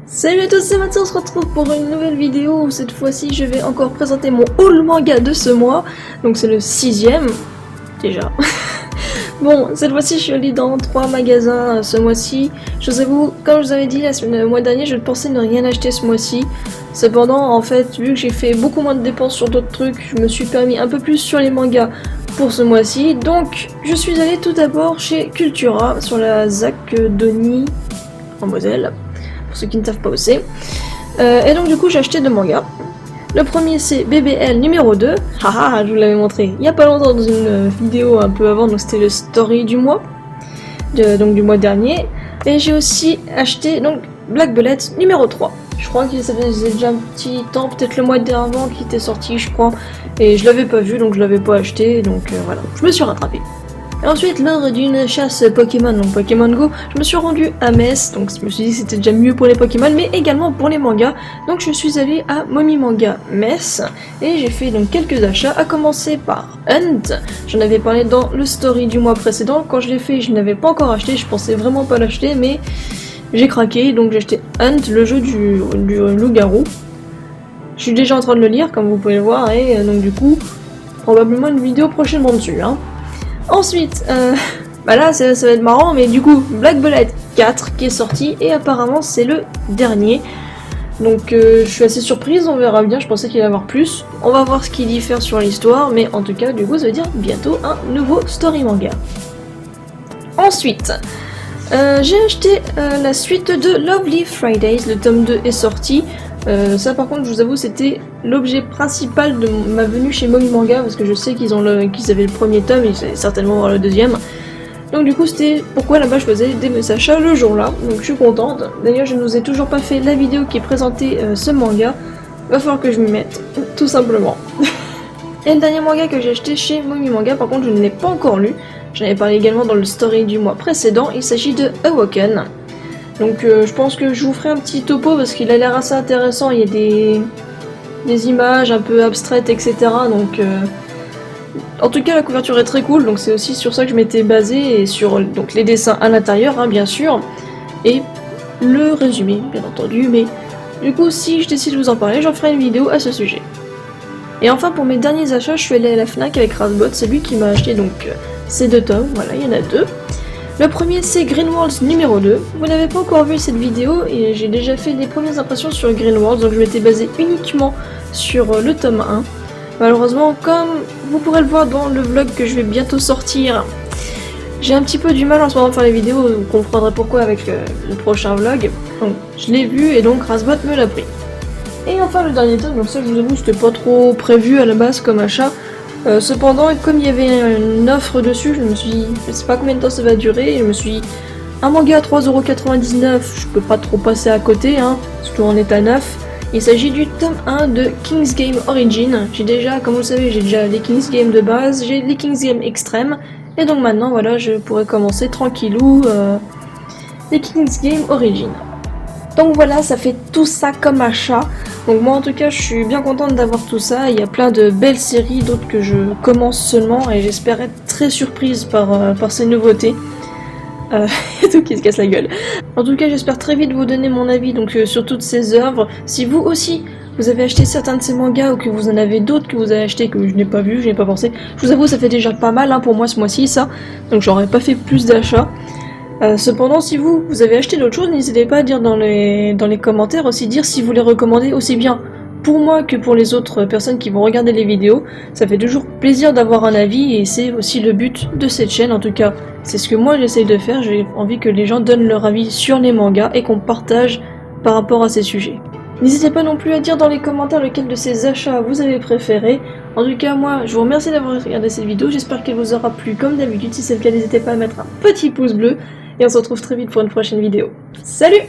Salut à tous, c'est Mathieu, on se retrouve pour une nouvelle vidéo où cette fois-ci je vais encore présenter mon haul manga de ce mois. Donc c'est le 6ème, déjà. Bon, cette fois-ci je suis allée dans 3 magasins ce mois-ci. Je vous avoue, comme je vous avais dit le mois dernier, je pensais ne rien acheter ce mois-ci. Cependant, en fait, vu que j'ai fait beaucoup moins de dépenses sur d'autres trucs, je me suis permis un peu plus sur les mangas pour ce mois-ci. Donc je suis allée tout d'abord chez Cultura, sur la ZAC Denis en Moselle. Ceux qui ne savent pas où c'est. Et donc du coup j'ai acheté 2 mangas. Le premier c'est BBL numéro 2. Haha, je vous l'avais montré il y a pas longtemps dans une vidéo un peu avant, donc c'était le story du mois. Donc du mois dernier. Et j'ai aussi acheté donc Black Bullet numéro 3. Je crois que ça faisait déjà un petit temps, peut-être le mois d'avant qui était sorti je crois. Et je l'avais pas vu donc je l'avais pas acheté, donc voilà, je me suis rattrapée. Et ensuite, lors d'une chasse Pokémon, donc Pokémon Go, je me suis rendu à Metz, donc je me suis dit que c'était déjà mieux pour les Pokémon, mais également pour les mangas. Donc je suis allée à Momi Manga Metz, et j'ai fait donc quelques achats, à commencer par Hunt. J'en avais parlé dans le story du mois précédent, quand je l'ai fait, je n'avais pas encore acheté, je pensais vraiment pas l'acheter, mais j'ai craqué, donc j'ai acheté Hunt, le jeu du loup-garou. Je suis déjà en train de le lire, comme vous pouvez le voir, et donc du coup, probablement une vidéo prochainement dessus, hein. Ensuite, bah là ça va être marrant, mais du coup Black Bullet 4 qui est sorti et apparemment c'est le dernier. Donc je suis assez surprise, on verra bien, je pensais qu'il allait y avoir plus. On va voir ce qu'il diffère sur l'histoire, mais en tout cas du coup ça veut dire bientôt un nouveau story manga. Ensuite, j'ai acheté la suite de Lovely Fridays, le tome 2 est sorti. Ça par contre je vous avoue c'était l'objet principal de ma venue chez Momi Manga, parce que je sais qu'ils avaient le premier tome et ils allaient certainement avoir le deuxième. Donc du coup c'était pourquoi là-bas je faisais des achats le jour là, donc je suis contente. D'ailleurs je ne vous ai toujours pas fait la vidéo qui présentait ce manga, va falloir que je m'y mette, tout simplement. Et le dernier manga que j'ai acheté chez Momi Manga par contre je ne l'ai pas encore lu, j'en avais parlé également dans le story du mois précédent, il s'agit de Awoken. Donc je pense que je vous ferai un petit topo parce qu'il a l'air assez intéressant, il y a des images un peu abstraites etc. Donc en tout cas la couverture est très cool, donc c'est aussi sur ça que je m'étais basée, et sur donc, les dessins à l'intérieur hein, bien sûr, et le résumé bien entendu, mais du coup si je décide de vous en parler j'en ferai une vidéo à ce sujet. Et enfin pour mes derniers achats je suis allée à la FNAC avec Rasbot, c'est lui qui m'a acheté donc ces 2 tomes, voilà il y en a 2. Le premier c'est Green Worlds numéro 2, vous n'avez pas encore vu cette vidéo et j'ai déjà fait des premières impressions sur Green Worlds, donc je m'étais basée uniquement sur le tome 1. Malheureusement, comme vous pourrez le voir dans le vlog que je vais bientôt sortir, j'ai un petit peu du mal en ce moment à faire les vidéos, vous comprendrez pourquoi avec le prochain vlog. Donc je l'ai vu et donc Rasbot me l'a pris. Et enfin le dernier tome, donc ça je vous avoue c'était pas trop prévu à la base comme achat. Cependant, comme il y avait une offre dessus, je me suis dit, je sais pas combien de temps ça va durer, et je me suis dit, un manga à 3,99€, je peux pas trop passer à côté, hein, surtout en état neuf. Il s'agit du tome 1 de King's Game Origin. J'ai déjà, comme vous le savez, j'ai déjà les King's Game de base, j'ai les King's Game Extreme, et donc maintenant, voilà, je pourrais commencer tranquillou les King's Game Origin. Donc voilà, ça fait tout ça comme achat. Donc moi en tout cas je suis bien contente d'avoir tout ça. Il y a plein de belles séries, d'autres que je commence seulement, et j'espère être très surprise par ces nouveautés. Il y a tout qui se casse la gueule. En tout cas j'espère très vite vous donner mon avis donc, sur toutes ces œuvres. Si vous aussi vous avez acheté certains de ces mangas, ou que vous en avez d'autres que vous avez acheté que je n'ai pas vu, je n'ai pas pensé, je vous avoue ça fait déjà pas mal hein, pour moi ce mois-ci ça. Donc j'aurais pas fait plus d'achats. Cependant, si vous avez acheté d'autres choses, n'hésitez pas à dire dans les commentaires aussi, dire si vous les recommandez aussi bien pour moi que pour les autres personnes qui vont regarder les vidéos. Ça fait toujours plaisir d'avoir un avis, et c'est aussi le but de cette chaîne. En tout cas, c'est ce que moi j'essaye de faire. J'ai envie que les gens donnent leur avis sur les mangas et qu'on partage par rapport à ces sujets. N'hésitez pas non plus à dire dans les commentaires lequel de ces achats vous avez préféré. En tout cas, moi, je vous remercie d'avoir regardé cette vidéo. J'espère qu'elle vous aura plu comme d'habitude. Si c'est le cas, n'hésitez pas à mettre un petit pouce bleu. Et on se retrouve très vite pour une prochaine vidéo. Salut!